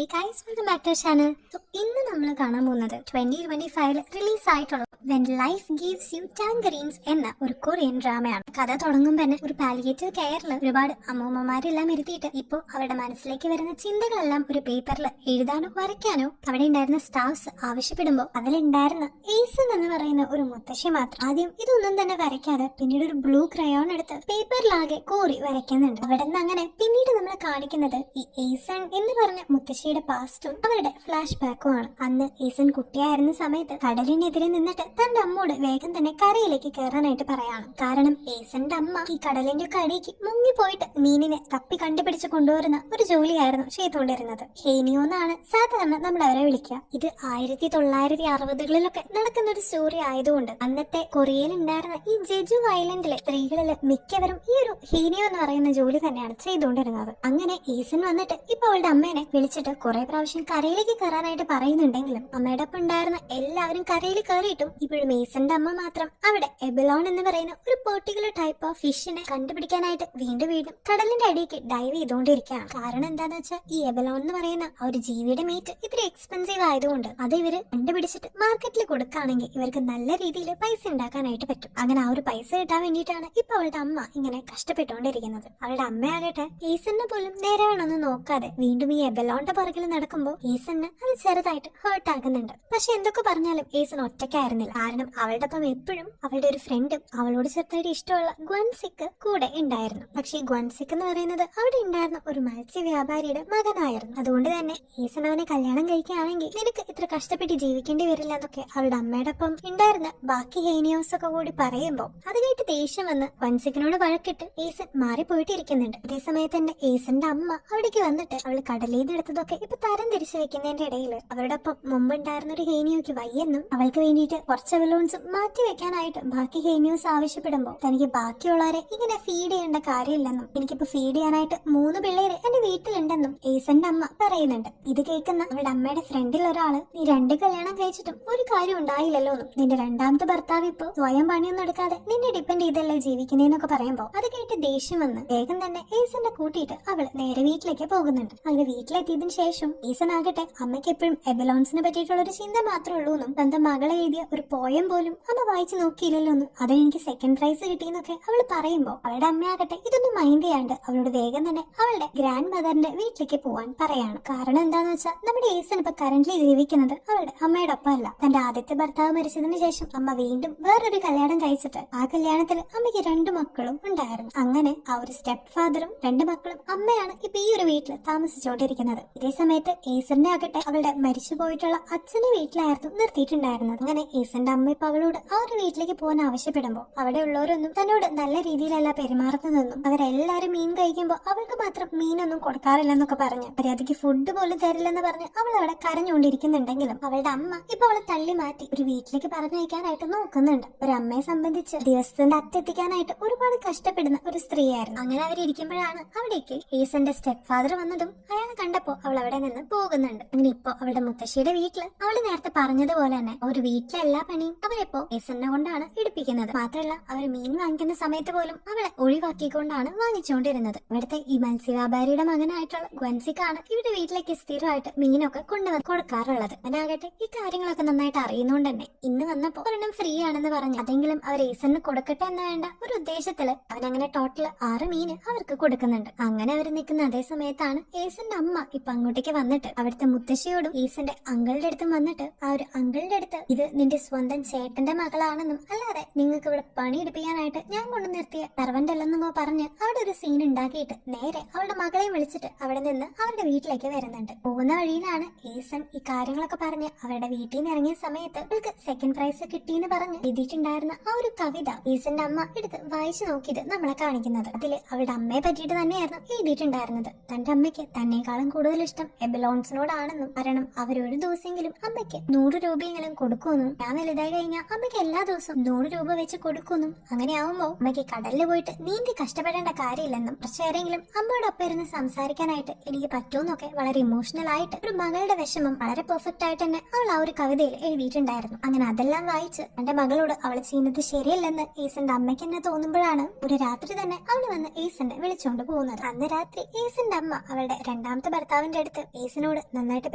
Hey guys, welcome back to our channel. So, ഇന്ന് നമ്മൾ കാണാൻ പോകുന്നത് 2025 റിലീസ് ആയിട്ടുള്ള When Life Gives You Tangerines എന്ന ഒരു കൊറിയൻ ഡ്രാമയാണ്. കഥ തുടങ്ങും തന്നെ ഒരു പാലിയേറ്റീവ് കെയറിൽ ഒരുപാട് അമ്മൂമ്മമാരെല്ലാം ഇരുത്തിയിട്ട് ഇപ്പോൾ അവരുടെ മനസ്സിലേക്ക് വരുന്ന ചിന്തകളെല്ലാം ഒരു പേപ്പറിൽ എഴുതാനോ വരയ്ക്കാനോ അവിടെ ഉണ്ടായിരുന്ന സ്റ്റാഫ്സ് ആവശ്യപ്പെടുമ്പോൾ അതിലുണ്ടായിരുന്ന ഏസൻ എന്ന് പറയുന്ന ഒരു മുത്തശ്ശി മാത്രം ആദ്യം ഇതൊന്നും തന്നെ വരയ്ക്കാതെ പിന്നീട് ഒരു ബ്ലൂ ക്രയോൺ എടുത്ത് പേപ്പറിലാകെ കോറി വരയ്ക്കുന്നുണ്ട്. അവിടെ നിന്ന് അങ്ങനെ പിന്നീട് നമ്മൾ കാണിക്കുന്നത് ഈ ഏസൺ എന്ന് പറഞ്ഞ മുത്തശ്ശിയുടെ പാസ്റ്റും അവരുടെ ഫ്ലാഷ് ബാക്കും ആണ്. അന്ന് ഏസൺ കുട്ടിയായിരുന്ന സമയത്ത് കടലിനെതിരെ നിന്നിട്ട് തന്റെ അമ്മോട് വേഗം തന്നെ കരയിലേക്ക് കയറാനായിട്ട് പറയാണ്. കാരണം ഏസന്റെ അമ്മ ഈ കടലിന്റെ കടിക്ക് മുങ്ങിപ്പോയിട്ട് മീനിനെ തപ്പി കണ്ടുപിടിച്ച് കൊണ്ടുവരുന്ന ഒരു ജോലിയായിരുന്നു ചെയ്തുകൊണ്ടിരുന്നത്. ഹേനിയോ എന്നാണ് സാധാരണ നമ്മൾ അവരെ വിളിക്കുക. ഇത് 1960കളിലൊക്കെ നടക്കുന്ന ഒരു സ്റ്റോറി ആയതുകൊണ്ട് അന്നത്തെ കൊറിയയിൽ ഉണ്ടായിരുന്ന ഈ ജെജു ഐലൻഡിലെ സ്ത്രീകളിൽ മിക്കവരും ഈ ഒരു ഹേനിയോ എന്ന് പറയുന്ന ജോലി തന്നെയാണ് ചെയ്തുകൊണ്ടിരുന്നത്. അങ്ങനെ ഏസൻ വന്നിട്ട് ഇപ്പൊ അവളുടെ അമ്മേനെ വിളിച്ചിട്ട് കുറെ പ്രാവശ്യം കരയിലേക്ക് കയറാനായിട്ട് പറയുന്നുണ്ടെങ്കിലും അമ്മയുടെ ഒപ്പം ഉണ്ടായിരുന്ന എല്ലാവരും കരയിൽ കയറിയിട്ടും ഇപ്പോഴും ഏസന്റെ അമ്മ മാത്രം അവിടെ എബലോൺ എന്ന് പറയുന്ന ഒരു പെർട്ടിക്കുലർ ടൈപ്പ് ഓഫ് ഫിഷിനെ കണ്ടുപിടിക്കാനായിട്ട് വീണ്ടും വീണ്ടും കടലിന്റെ അടിയിലേക്ക് ഡൈവ് ചെയ്തുകൊണ്ടിരിക്കുകയാണ്. കാരണം എന്താന്ന് വെച്ചാൽ ഈ എബലോൺ എന്ന് പറയുന്ന ആ ഒരു ജീവിയുടെ മീറ്റ് ഇത്തിരി എക്സ്പെൻസീവ് ആയതുകൊണ്ട് അത് ഇവര് കണ്ടുപിടിച്ചിട്ട് മാർക്കറ്റിൽ കൊടുക്കുകയാണെങ്കിൽ ഇവർക്ക് നല്ല രീതിയിൽ പൈസ ഉണ്ടാക്കാനായിട്ട് പറ്റും. അങ്ങനെ ആ ഒരു പൈസ കിട്ടാൻ വേണ്ടിയിട്ടാണ് ഇപ്പൊ അവളുടെ അമ്മ ഇങ്ങനെ കഷ്ടപ്പെട്ടുകൊണ്ടിരിക്കുന്നത്. അവളുടെ അമ്മയാകട്ടെ ഏസനെ പോലും നേരെ വേണമെന്ന് നോക്കാതെ വീണ്ടും ഈ എബലോണിന്റെ പുറകിൽ നടക്കുമ്പോൾ ഏസന് അത് ചെറുതായിട്ട് ഹേർട്ട് ആകുന്നുണ്ട്. പക്ഷെ എന്തൊക്കെ പറഞ്ഞാലും ഏസൻ ഒറ്റയ്ക്കായിരുന്നില്ല. കാരണം അവളുടെ ഒപ്പം എപ്പോഴും അവളുടെ ഒരു ഫ്രണ്ടും അവളോട് ചെറുതായിട്ട് ഇഷ്ടമുള്ള ഗ്വൻസിക്ക് കൂടെ ഉണ്ടായിരുന്നു. പക്ഷെ ഈ ഗ്വൻസിക്ക് എന്ന് പറയുന്നത് അവിടെ ഉണ്ടായിരുന്ന ഒരു മത്സ്യ വ്യാപാരിയുടെ മകനായിരുന്നു. അതുകൊണ്ട് തന്നെ ഏസൻ അവനെ കല്യാണം കഴിക്കുകയാണെങ്കിൽ നിനക്ക് ഇത്ര കഷ്ടപ്പെട്ട് ജീവിക്കേണ്ടി വരില്ല എന്നൊക്കെ അവളുടെ അമ്മയുടെ ഒപ്പം ഉണ്ടായിരുന്ന ബാക്കി ഹേനിയോസ് ഒക്കെ കൂടി പറയുമ്പോൾ അത് കേട്ട് ദേഷ്യം വന്ന് ഗ്വൻസിക്കിനോട് വഴക്കിട്ട് ഏസൻ മാറിപ്പോയിട്ടിരിക്കുന്നുണ്ട്. അതേസമയത്ത് തന്നെ ഏസന്റെ അമ്മ അവിടേക്ക് വന്നിട്ട് അവൾ കടലിൽ നിന്ന് എടുത്തതൊക്കെ ഇപ്പൊ തരം തിരിച്ചു വെക്കുന്നതിന്റെ ഇടയിൽ അവരുടെ ഒപ്പം മുമ്പുണ്ടായിരുന്ന ഒരു ഹേനിയോക്ക് വയ്യെന്നും അവൾക്ക് വേണ്ടിയിട്ട് കുറച്ച് ബലൂൺസ് മാറ്റി വെക്കാനായിട്ട് ബാക്കി ഹേനിയോസ് ആവശ്യപ്പെടുമ്പോൾ തനിക്ക് ബാക്കിയുള്ളവരെ ഇങ്ങനെ ഫീഡ് ചെയ്യേണ്ട കാര്യമില്ലെന്നും എനിക്കിപ്പോ ഫീഡ് ചെയ്യാനായിട്ട് 3 പിള്ളേര് എന്റെ വീട്ടിലുണ്ടെന്നും ഏസന്റെ അമ്മ പറയുന്നുണ്ട്. ഇത് കേൾക്കുന്ന അവളുടെ അമ്മയുടെ ഫ്രണ്ടിൽ ഒരാള് നീ 2 കല്യാണം കഴിച്ചിട്ടും ഒരു കാര്യം ഉണ്ടായില്ലല്ലോ എന്നും നിന്റെ രണ്ടാമത്തെ ഭർത്താവ് ഇപ്പൊ സ്വയം പണിയൊന്നും എടുക്കാതെ നിന്നെ ഡിപ്പെൻഡ് ചെയ്തല്ലേ ജീവിക്കുന്നതെന്നൊക്കെ പറയുമ്പോൾ അത് കേട്ട് ദേഷ്യം വന്ന് വേഗം തന്നെ ഏസന്റെ കൂട്ടിയിട്ട് അവള് നേരെ വീട്ടിലേക്ക് പോകുന്നുണ്ട്. അങ്ങനെ വീട്ടിലെത്തിയതിനു ശേഷം ഏസൻ ആകട്ടെ അമ്മയ്ക്ക് എപ്പോഴും എബലോൺസിനെ പറ്റിയിട്ടുള്ള ഒരു ചിന്ത മാത്രമേ ഉള്ളൂ എന്നും തന്റെ മകളെ എഴുതിയ ഒരു പോയം പോലും അമ്മ വായിച്ചു നോക്കിയില്ലല്ലോ എന്നും അതിന് എനിക്ക് സെക്കൻഡ് പ്രൈസ് കിട്ടിയെന്നൊക്കെ അവള് പറയുമ്പോൾ അവളുടെ അമ്മയാകട്ടെ ഇതൊന്നും മൈൻഡ് ചെയ്യാണ്ട് അവളോട് വേഗം തന്നെ അവളുടെ ഗ്രാൻഡ് മദറിന്റെ വീട്ടിലേക്ക് പോവാൻ പറയാണ്. കാരണം എന്താന്ന് വെച്ചാൽ നമ്മുടെ ഏസൻ ഇപ്പൊ കറന്റ്ലി ജീവിക്കുന്നത് അവളുടെ അമ്മയുടെ ഒപ്പം അല്ല. തന്റെ ആദ്യത്തെ ഭർത്താവ് മരിച്ചതിന് ശേഷം അമ്മ വീണ്ടും വേറൊരു കല്യാണം കഴിച്ചിട്ട് ആ കല്യാണത്തിൽ അമ്മയ്ക്ക് 2 മക്കളും ഉണ്ടായിരുന്നു. അങ്ങനെ ആ ഒരു സ്റ്റെപ്പ് ഫാദറും 2 മക്കളും അമ്മയാണ് ഇപ്പൊ ഈ ഒരു വീട്ടിൽ താമസിച്ചുകൊണ്ടിരിക്കുന്നത്. ഇതേ സമയത്ത് ഏസന്റെ ആകട്ടെ അവളുടെ മരിച്ചു പോയിട്ടുള്ള അച്ഛന്റെ വീട്ടിലായിരുന്നു നിർത്തിയിട്ടുണ്ടായിരുന്നത്. അങ്ങനെ ഏസന്റെ അമ്മ ഇപ്പൊ അവളോട് ആ ഒരു വീട്ടിലേക്ക് പോകാൻ ആവശ്യപ്പെടുമ്പോൾ അവിടെ ഉള്ളവരൊന്നും തന്നോട് നല്ല രീതിയിലല്ല പെരുമാറുന്നതെന്നും അവരെല്ലാരും മീൻ കഴിക്കുമ്പോൾ അവൾക്ക് മാത്രം മീനൊന്നും കൊടുക്കാറില്ലെന്നൊക്കെ പറഞ്ഞ് മര്യാദയ്ക്ക് ഫുഡ് പോലും തരില്ലെന്ന് പറഞ്ഞ് അവൾ അവിടെ കരഞ്ഞുകൊണ്ടിരിക്കുന്നുണ്ടെങ്കിലും അവളുടെ അമ്മ ഇപ്പൊ അവളെ തള്ളി മാറ്റി ഒരു വീട്ടിലേക്ക് പറഞ്ഞയക്കാനായിട്ട് നോക്കുന്നുണ്ട്. ഒരു അമ്മയെ സംബന്ധിച്ച് ദിവസത്തിന്റെ അത്തെത്തിക്കാനായിട്ട് ഒരുപാട് കഷ്ടപ്പെടുന്ന ഒരു സ്ത്രീയായിരുന്നു. അങ്ങനെ അവരിയ്ക്കുമ്പോഴാണ് അവിടേക്ക് ഏസന്റെ സ്റ്റെപ്പ് ഫാദർ വന്നതും അയാളെ കണ്ടപ്പോ അവൾ അവിടെ നിന്ന് പോകുന്നുണ്ട്. അങ്ങനെ ഇപ്പൊ അവളുടെ മുത്തശ്ശിയുടെ വീട്ടില് അവള് നേരത്തെ പറഞ്ഞതുപോലെ തന്നെ ഒരു വീട്ടിലെ എല്ലാ പണിയും അവരിപ്പോ ഏസനെ കൊണ്ടാണ് എടുപ്പിക്കുന്നത്. മാത്രമല്ല അവർ മീൻ വാങ്ങിക്കുന്ന സമയത്ത് പോലും അവളെ ഒഴിവാക്കിക്കൊണ്ടാണ് വാങ്ങിച്ചുകൊണ്ടിരുന്നത്. ഇവിടുത്തെ ഈ മത്സ്യവ്യാപാരിയുടെ മകനായിട്ടുള്ള ഗ്വൻസിക്കാണ് ഇവിടെ വീട്ടിലേക്ക് സ്ഥിരമായിട്ട് മീനൊക്കെ കൊണ്ടുവന്ന് കൊടുക്കാറുള്ളത്. അതിനാകട്ടെ ഈ കാര്യങ്ങളൊക്കെ നന്നായിട്ട് അറിയുന്നോണ്ട് തന്നെ ഇന്ന് വന്നപ്പോ ഒരെണ്ണം ഫ്രീ ആണെന്ന് പറഞ്ഞു അതെങ്കിലും അവർ ഏസന് കൊടുക്കട്ടെ എന്ന് വേണ്ട ഒരു ഉദ്ദേശത്തില് അവനങ്ങനെ ടോട്ടൽ 6 മീന് അവർക്ക് കൊടുക്കുന്നുണ്ട്. അങ്ങനെ അവർ നിൽക്കുന്ന അതേ സമയത്താണ് ഏസന്റെ അമ്മ ഇപ്പൊ അങ്ങോട്ടേക്ക് വന്നിട്ട് അവിടുത്തെ മുത്തശ്ശിയോടും ഏസന്റെ അങ്കിളുടെ അടുത്തും വന്നിട്ട് ആ ഒരു അങ്കിളുടെ അടുത്ത് ഇത് നിന്റെ സ്വന്തം ചേട്ടന്റെ മകളാണെന്നും അല്ലാതെ നിങ്ങൾക്ക് ഇവിടെ പണി എടുപ്പിക്കാനായിട്ട് ഞാൻ കൊണ്ടു നിർത്തിയ സർവന്റ് അല്ലെന്നോ പറഞ്ഞ് അവിടെ ഒരു സീൻ ഉണ്ടാക്കിയിട്ട് നേരെ അവളുടെ മകളെയും വിളിച്ചിട്ട് അവിടെ നിന്ന് അവരുടെ വീട്ടിലേക്ക് വരുന്നുണ്ട്. പോകുന്ന വഴിയിലാണ് ഏസൻ ഈ കാര്യങ്ങളൊക്കെ പറഞ്ഞ് അവരുടെ വീട്ടിൽ നിന്ന് ഇറങ്ങിയ സമയത്ത് അവൾക്ക് സെക്കൻഡ് പ്രൈസ് കിട്ടിയെന്ന് പറഞ്ഞ് എഴുതിയിട്ടുണ്ടായിരുന്ന ആ ഒരു കവിത ഏസന്റെ അമ്മ എടുത്ത് വായിച്ചു നോക്കിയത് നമ്മളെ കാണിക്കുന്നത്. അതില് അവളുടെ അമ്മയെ പറ്റിയിട്ട് തന്നെയായിരുന്നു എഴുതിയിട്ടുണ്ടായിരുന്നത്. തന്റെ അമ്മയ്ക്ക് തന്നെക്കാളും കൂടുതൽ ഇഷ്ടം എബലോൺസിനോടാണെന്നും കാരണം അവരൊരു ദിവസമെങ്കിലും അമ്മയ്ക്ക് 100 രൂപയെങ്കിലും കൊടുക്കുമെന്നും ഞാൻ വലുതായി കഴിഞ്ഞാൽ അമ്മയ്ക്ക് എല്ലാ ദിവസവും 100 രൂപ വെച്ച് കൊടുക്കുന്നു. അങ്ങനെ ആവുമ്പോ അമ്മയ്ക്ക് കടലിൽ പോയിട്ട് നീന്തി കഷ്ടപ്പെടേണ്ട കാര്യമില്ലെന്നും കുറച്ചേരെങ്കിലും അമ്മയോടൊപ്പം ഇരുന്ന് സംസാരിക്കാനായിട്ട് എനിക്ക് പറ്റുമെന്നൊക്കെ വളരെ ഇമോഷണൽ ആയിട്ട് ഒരു മകളുടെ വിഷമം വളരെ പെർഫെക്റ്റ് ആയിട്ട് തന്നെ അവൾ ആ ഒരു കവിതയിൽ എഴുതിയിട്ടുണ്ടായിരുന്നു. അങ്ങനെ അതെല്ലാം വായിച്ച് തന്റെ മകളോട് അവൾ ചെയ്യുന്നത് ശരിയല്ലെന്ന് ഏസന്റെ അമ്മയ്ക്ക് തന്നെ തോന്നുമ്പോഴാണ് ഒരു രാത്രി തന്നെ അവൾ വന്ന് ഏസനെ വിളിച്ചുകൊണ്ട് പോകുന്നത്. അന്ന് രാത്രി ഏസന്റെ അമ്മ അവളുടെ രണ്ടാമത്തെ ഭർത്താവിന്റെ അടുത്ത് ഏസനോട് നന്നായിട്ട്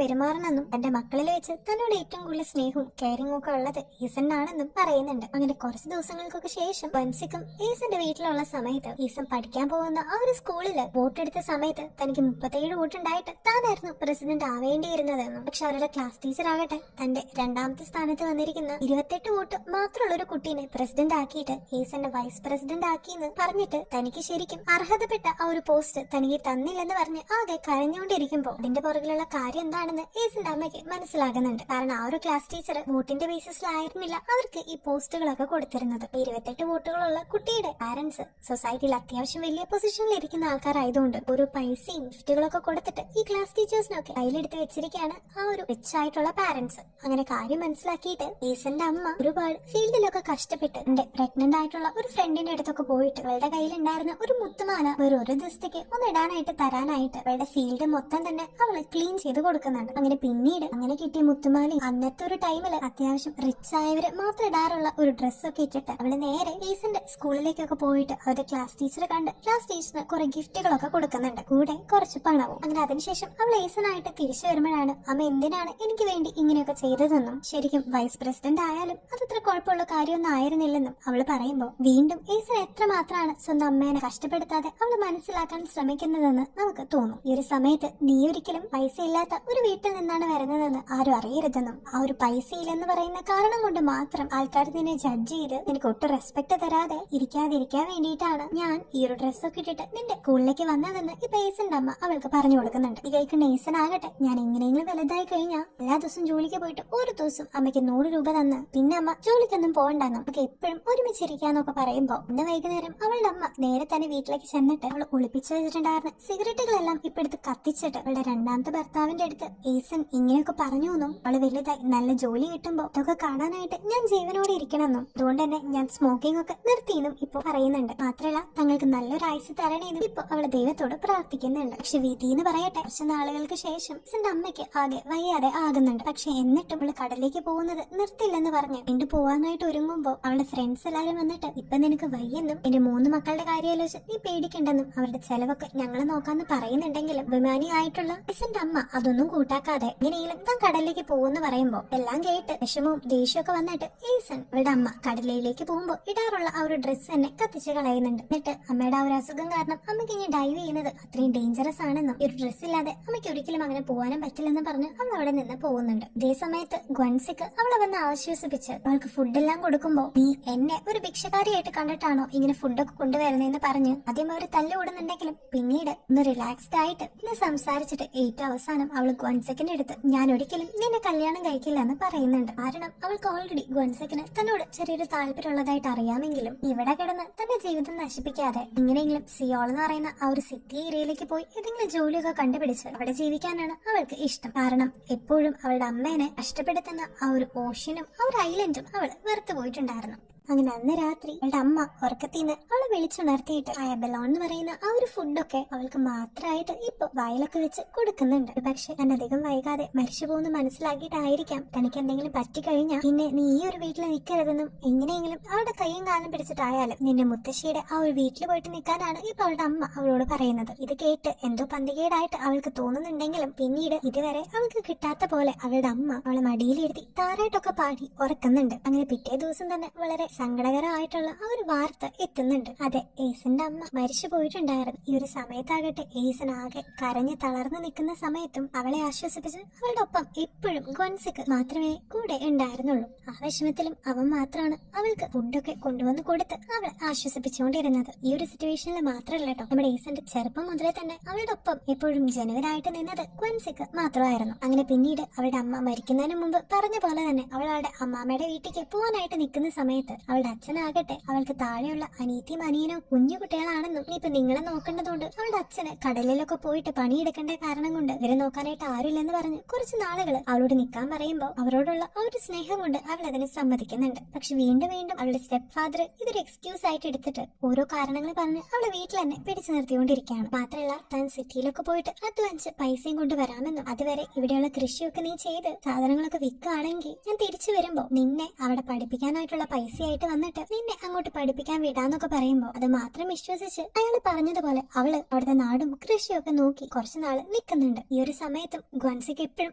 പെരുമാറണമെന്നും തന്റെ മക്കളിൽ വെച്ച് തന്നോട് ഏറ്റവും കൂടുതൽ സ്നേഹവും കെയറിംഗും ഒക്കെ ഉള്ളത് ഏസനാണെന്നും പറയുന്നുണ്ട്. അങ്ങനെ കുറച്ച് ദിവസങ്ങൾക്കൊക്കെ ശേഷം ബൻസിക്കും ഏസന്റെ വീട്ടിലുള്ള സമയത്ത് ഏസൻ പഠിക്കാൻ പോകുന്ന ആ ഒരു സ്കൂളില് വോട്ടെടുത്ത സമയത്ത് തനിക്ക് 37 വോട്ടുണ്ടായിട്ട് താനായിരുന്നു പ്രസിഡന്റ് ആവേണ്ടിയിരുന്നതെന്നും പക്ഷെ അവരുടെ ക്ലാസ് ടീച്ചർ ആകട്ടെ തന്റെ രണ്ടാമത്തെ സ്ഥാനത്ത് വന്നിരിക്കുന്ന 28 വോട്ട് മാത്രമുള്ള ഒരു കുട്ടീനെ പ്രസിഡന്റ് ആക്കിയിട്ട് ഏസന്റെ വൈസ് പ്രസിഡന്റ് ആക്കിയെന്ന് പറഞ്ഞിട്ട് തനിക്ക് ശരിക്കും അർഹതപ്പെട്ട ആ ഒരു പോസ്റ്റ് തനിക്ക് തന്നില്ലെന്ന് പറഞ്ഞ് ആകെ കരഞ്ഞുകൊണ്ടിരിക്കുമ്പോൾ അതിന്റെ പുറകിലുള്ള കാര്യം എന്താണെന്ന് ഏസന്റെ അമ്മയ്ക്ക് മനസ്സിലാകുന്നുണ്ട്. കാരണം ആ ഒരു ക്ലാസ് ടീച്ചർ വോട്ടിന്റെ ബേസിസിലായിരുന്നില്ല അവർക്ക് ഈ പോസ്റ്റുകളൊക്കെ കൊടുത്തിരുന്നത്. 28 വോട്ടുകളുള്ള കുട്ടിയുടെ പാരന്റ്സ് സൊസൈറ്റിയിൽ അത്യാവശ്യം വലിയ പൊസിഷനിൽ ഇരിക്കുന്ന ആൾക്കാരായതുകൊണ്ട് ഒരു പൈസയും ഗിഫ്റ്റുകളൊക്കെ കൊടുത്തിട്ട് ഈ ക്ലാസ് ടീച്ചേഴ്സിനൊക്കെ കയ്യിലെടുത്ത് വെച്ചിരിക്കുകയാണ് ആ ഒരു റിച്ച് ആയിട്ടുള്ള പാരന്റ്സ്. അങ്ങനെ കാര്യം മനസ്സിലാക്കിയിട്ട് ഏസന്റെ അമ്മ ഒരുപാട് ഫീൽഡിലൊക്കെ കഷ്ടപ്പെട്ട് എന്റെ പ്രഗ്നന്റ് ആയിട്ടുള്ള ഒരു ഫ്രണ്ടിന്റെ അടുത്തൊക്കെ പോയിട്ട് അവളുടെ കയ്യിലുണ്ടായിരുന്ന ഒരു മുത്തുമാല ഒരു ദിവസത്തേക്ക് ഒന്ന് ഇടാനായിട്ട് തരാനായിട്ട് അവളുടെ ഫീൽഡ് മൊത്തം തന്നെ അവള് ക്ലീൻ ചെയ്ത് കൊടുക്കുന്നുണ്ട്. അങ്ങനെ പിന്നീട് അങ്ങനെ കിട്ടിയ മുത്തുമാല അന്നത്തെ ഒരു ടൈമില് അത്യാവശ്യം റിച്ച് ആയവര് മാത്രം ഇടാറുള്ള ഒരു ഡ്രസ്സൊക്കെ ഇട്ടിട്ട് അവള് നേരെ ഏസന്റെ സ്കൂളിലേക്കൊക്കെ പോയിട്ട് അവരുടെ ക്ലാസ് ടീച്ചറെ കണ്ട് ക്ലാസ് ടീച്ചറിന് കുറെ ഗിഫ്റ്റുകളൊക്കെ കൊടുക്കുന്നുണ്ട്, കൂടെ കുറച്ച് പണവും. അങ്ങനെ അതിനുശേഷം അവൾ ഏസനായിട്ട് തിരിച്ചു വരുമ്പോഴാണ് അമ്മ എന്തിനാണ് എനിക്ക് വേണ്ടി ഇങ്ങനെയൊക്കെ ചെയ്തതെന്നും ശരിക്കും വൈസ് പ്രസിഡന്റ് ആയാലും അതത്ര കുഴപ്പമുള്ള കാര്യമൊന്നും ആയിരുന്നില്ലെന്നും അവള് പറയുമ്പോ വീണ്ടും ഏസൻ എത്രമാത്രമാണ് സ്വന്തം അമ്മേനെ കഷ്ടപ്പെടുത്താതെ അവള് മനസ്സിലാക്കാൻ ശ്രമിക്കുന്നതെന്ന് നമുക്ക് തോന്നും. ഈ ഒരു സമയത്ത് നീ ഒരിക്കലും പൈസ ഇല്ലാത്ത ഒരു വീട്ടിൽ നിന്നാണ് വരുന്നതെന്ന് ആരും അറിയരുതെന്നും ആ ഒരു പൈസ ഇല്ലെന്ന് പറയുന്ന കാരണം കൊണ്ട് മാത്രം ആൾക്കാർ നിന്നെ ജഡ്ജ് ചെയ്ത് നിനക്ക് ഒട്ടും റെസ്പെക്ട് തരാതെ ഇരിക്കാതിരിക്കാൻ വേണ്ടിയിട്ടാണ് ഞാൻ ഈ ഒരു ഡ്രസ്സൊക്കെ ഇട്ടിട്ട് നിന്റെ സ്കൂളിലേക്ക് വന്നതെന്ന് ഈ ഏസന്റെ അമ്മ അവൾക്ക് പറഞ്ഞു കൊടുക്കുന്നുണ്ട്. ഈ കേൾക്കുന്ന ഏസൻ ആകട്ടെ ഞാൻ എങ്ങനെയെങ്കിലും വലുതായി കഴിഞ്ഞാൽ എല്ലാ ദിവസവും ജോലിക്ക് പോയിട്ട് ഒരു ദിവസം അമ്മയ്ക്ക് 100 രൂപ തന്ന് പിന്നെ അമ്മ ജോലിക്കൊന്നും പോകണ്ടെന്നും നമുക്ക് എപ്പോഴും ഒരുമിച്ചിരിക്കാന്നൊക്കെ പറയുമ്പോ ഇന്ന് വൈകുന്നേരം അവളുടെ അമ്മ നേരെ തന്നെ വീട്ടിലേക്ക് ചെന്നിട്ട് അവൾ ഒളിപ്പിച്ചു വെച്ചിട്ടുണ്ടായിരുന്ന സിഗരറ്റുകളെല്ലാം ഇപ്പൊ എടുത്ത് കത്തിച്ചിട്ട് അവളുടെ രണ്ടാമത്തെ ഭർത്താവിന്റെ അടുത്ത് ഏസൻ ഇങ്ങനെയൊക്കെ പറഞ്ഞു എന്നും അവള് വലുതായി നല്ല ജോലി കിട്ടുമ്പോ ഇതൊക്കെ കാണാനായിട്ട് ഞാൻ ജീവനോടെ ഇരിക്കണമെന്നും അതുകൊണ്ട് തന്നെ ഞാൻ സ്മോക്കിംഗ് ഒക്കെ നിർത്തിയെന്നും ഇപ്പൊ പറയുന്നുണ്ട്. മാത്രമല്ല തങ്ങൾക്ക് നല്ലൊരു ആയുസ് തരണേന്നും ഇപ്പൊ അവള് ദൈവത്തോട് പ്രാർത്ഥിക്കുന്നുണ്ട്. പക്ഷെ വിധി എന്ന് പറയട്ടെ കുറച്ച് നാളുകൾക്ക് ശേഷം ഏസന്റെ അമ്മയ്ക്ക് ആകെ വയ്യാതെ ആകുന്നുണ്ട്. പക്ഷെ എന്നിട്ടും അവള് കടലിലേക്ക് പോകുന്നത് നിർത്തില്ലെന്ന് പറഞ്ഞ് വീണ്ടും പോവാനായിട്ട് ഒരുങ്ങുമ്പോ അവളുടെ ഫ്രണ്ട്സ് എല്ലാരും വന്നിട്ട് ഇപ്പൊ നിനക്ക് വയ്യെന്നും എന്റെ 3 മക്കളുടെ കാര്യാലോചിച്ച് നീ പേടിക്കണ്ടെന്നും അവരുടെ ചെലവൊക്കെ ഞങ്ങള് നോക്കാന്ന് പറയുന്നുണ്ടെങ്കിലും അഭിമാനിയായിട്ടുള്ള ഏസന്റെ അമ്മ അതൊന്നും കൂട്ടാക്കാതെ എങ്ങനെയെങ്കിലും താൻ കടലിലേക്ക് പോകുമെന്ന് പറയുമ്പോ എല്ലാം കേട്ട് വിഷമവും ദേഷ്യമൊക്കെ വന്നിട്ട് ഏസൻ അവളുടെ അമ്മ കടലിലേക്ക് പോകുമ്പോ ഇടാറുള്ള ആ ഒരു ഡ്രസ്സ് തന്നെ കത്തിച്ച് കളയുന്നുണ്ട്. എന്നിട്ട് അമ്മയുടെ ആ ഒരു അസുഖം കാരണം അമ്മയ്ക്ക് ഇനി ഡൈവ് ചെയ്യുന്നത് അത്രയും ഡേഞ്ചറസ് ആണെന്നും ഈ ഒരു ഡ്രസ്സ് ഇല്ലാതെ അമ്മയ്ക്ക് ഒരിക്കലും അങ്ങനെ പോകാനും പറ്റില്ലെന്ന് പറഞ്ഞ് അവൾ അവിടെ നിന്ന് പോകുന്നുണ്ട്. ഇതേ സമയത്ത് ഗ്വൻസിക്ക് അവളെ വന്ന് ആശ്വസിപ്പിച്ച് അവൾക്ക് ഫുഡെല്ലാം കൊടുക്കുമ്പോ നീ എന്നെ ഒരു ഭിക്ഷക്കാരിയായിട്ട് കണ്ടിട്ടാണോ ഇങ്ങനെ ഫുഡൊക്കെ കൊണ്ടുവരുന്നതെന്ന് പറഞ്ഞ് ആദ്യം അവർ തല്ലുകൂടുന്നുണ്ടെങ്കിലും പിന്നീട് ഒന്ന് റിലാക്സ്ഡ് ആയിട്ട് ഇന്ന് സംസാരിച്ചിട്ട് ഏറ്റവും അവസാനം അവൾ ഗ്വൻസിക്കിന്റെ അടുത്ത് ഞാൻ ഒരിക്കലും നിന്നെ കല്യാണം കഴിക്കില്ല എന്ന് പറയുന്നുണ്ട്. കാരണം അവൾക്ക് ഓൾറെഡി ഗ്വൻസിക്കിന് തന്നോട് ചെറിയൊരു താല്പര്യമുള്ളതായിട്ട് അറിയാമെങ്കിലും ഇവിടെ കിടന്ന് തന്റെ ജീവിതം നശിപ്പിക്കാതെ എങ്ങനെയെങ്കിലും സിയോൾ എന്ന് പറയുന്ന ആ ഒരു സിറ്റി ഏരിയയിലേക്ക് പോയി ഏതെങ്കിലും ജോലിയൊക്കെ കണ്ടുപിടിച്ച് അവിടെ ജീവിക്കാനാണ് അവൾക്ക് ഇഷ്ടം. കാരണം എപ്പോഴും അവളുടെ അമ്മേനെ കഷ്ടപ്പെടുത്തുന്ന ആ ഒരു ഓഷ്യനും ആ ഒരു ഐലൻഡും അവൾ വെറുത്തു പോയിട്ടുണ്ടായിരുന്നു. അങ്ങനെ അന്ന് രാത്രി അവളുടെ അമ്മ ഉറക്കത്തിന്ന് അവളെ വിളിച്ചുണർത്തിയിട്ട് അയബലോൺ എന്ന് പറയുന്ന ആ ഒരു ഫുഡൊക്കെ അവൾക്ക് മാത്രമായിട്ട് ഇപ്പൊ വയലൊക്കെ വെച്ച് കൊടുക്കുന്നുണ്ട്. പക്ഷെ ഞാൻ അധികം വൈകാതെ മരിച്ചു പോകുന്ന മനസ്സിലാക്കിയിട്ടായിരിക്കാം തനിക്ക് എന്തെങ്കിലും പറ്റിക്കഴിഞ്ഞാൽ പിന്നെ നീ ഈ ഒരു വീട്ടിൽ നിൽക്കരുതെന്നും എങ്ങനെയെങ്കിലും അവളുടെ കൈയും കാലം പിടിച്ചിട്ടായാലും നിന്റെ മുത്തശ്ശിയുടെ ആ ഒരു വീട്ടിൽ പോയിട്ട് നിൽക്കാനാണ് ഇപ്പൊ അവളുടെ അമ്മ അവളോട് പറയുന്നത്. ഇത് കേട്ട് എന്തോ പന്തികേടായിട്ട് അവൾക്ക് തോന്നുന്നുണ്ടെങ്കിലും പിന്നീട് ഇതുവരെ അവൾക്ക് കിട്ടാത്ത പോലെ അവളുടെ അമ്മ അവളെ മടിയിലിരുത്തി താരായിട്ടൊക്കെ പാടി ഉറക്കുന്നുണ്ട്. അങ്ങനെ പിറ്റേ ദിവസം തന്നെ വളരെ സങ്കടകരമായിട്ടുള്ള ആ ഒരു വാർത്ത എത്തുന്നുണ്ട്. അതെ, ഏസന്റെ അമ്മ മരിച്ചു പോയിട്ടുണ്ടായിരുന്നു. ഈ ഒരു സമയത്താകട്ടെ ഏസൻ ആകെ കരഞ്ഞ് തളർന്നു നിൽക്കുന്ന സമയത്തും അവളെ ആശ്വസിപ്പിച്ച് അവളുടെ ഒപ്പം എപ്പോഴും ഗ്വൻസിക്ക് മാത്രമേ കൂടെ ഉണ്ടായിരുന്നുള്ളൂ. ആ വിഷമത്തിലും അവൻ മാത്രമാണ് അവൾക്ക് ഫുഡൊക്കെ കൊണ്ടുവന്ന് കൊടുത്ത് അവളെ ആശ്വസിപ്പിച്ചുകൊണ്ടിരുന്നത്. ഈ ഒരു സിറ്റുവേഷനിൽ മാത്രമല്ല കേട്ടോ, നമ്മുടെ ഏസന്റെ ചെറുപ്പം മുതലേ തന്നെ അവളുടെ ഒപ്പം എപ്പോഴും ജനുവനായിട്ട് നിന്നത് ഗ്വൻസിക്ക് മാത്രമായിരുന്നു. അങ്ങനെ പിന്നീട് അവളുടെ അമ്മ മരിക്കുന്നതിന് മുമ്പ് പറഞ്ഞ പോലെ തന്നെ അവൾ അവളുടെ അമ്മാമ്മയുടെ വീട്ടിലേക്ക് പോകാനായിട്ട് നിൽക്കുന്ന സമയത്ത് അവളുടെ അച്ഛനാകട്ടെ അവൾക്ക് താഴെയുള്ള അനീതിയും അനിയനോ കുഞ്ഞു കുട്ടികളാണെന്നും ഇനിയിപ്പോ നിങ്ങളെ നോക്കേണ്ടതുകൊണ്ട് അവളുടെ അച്ഛന് കടലിലൊക്കെ പോയിട്ട് പണിയെടുക്കേണ്ട കാരണം കൊണ്ട് ഇവരെ നോക്കാനായിട്ട് ആരുമില്ലെന്ന് പറഞ്ഞ് കുറച്ച് നാളുകൾ അവളോട് നിൽക്കാൻ പറയുമ്പോൾ അവരോടുള്ള ആ ഒരു സ്നേഹം കൊണ്ട് അവൾ അതിന് സമ്മതിക്കുന്നുണ്ട്. പക്ഷെ വീണ്ടും വീണ്ടും അവളുടെ സ്റ്റെപ്പ് ഫാദർ ഇതൊരു എക്സ്ക്യൂസ് ആയിട്ട് എടുത്തിട്ട് ഓരോ കാരണങ്ങൾ പറഞ്ഞ് അവളെ വീട്ടിൽ തന്നെ പിടിച്ചു നിർത്തിക്കൊണ്ടിരിക്കുകയാണ്. മാത്രമല്ല താൻ സിറ്റിയിലൊക്കെ പോയിട്ട് അധ്വാനിച്ച് പൈസയും കൊണ്ട് വരാമെന്നും അതുവരെ ഇവിടെയുള്ള കൃഷിയൊക്കെ നീ ചെയ്ത് സാധനങ്ങളൊക്കെ വിൽക്കുകയാണെങ്കിൽ ഞാൻ തിരിച്ചു വരുമ്പോ നിന്നെ അവിടെ പഠിപ്പിക്കാനായിട്ടുള്ള പൈസയായിട്ട് വന്നിട്ട് നിന്നെ അങ്ങോട്ട് പഠിപ്പിക്കാൻ വിടാന്നൊക്കെ പറയുമ്പോൾ അത് മാത്രം വിശ്വസിച്ച് അയാൾ പറഞ്ഞതുപോലെ അവള് അവിടുത്തെ നാടും കൃഷിയൊക്കെ നോക്കി കുറച്ചു നാള് നിൽക്കുന്നുണ്ട്. ഈ ഒരു സമയത്തും ഗ്വൻസിക്ക് എപ്പോഴും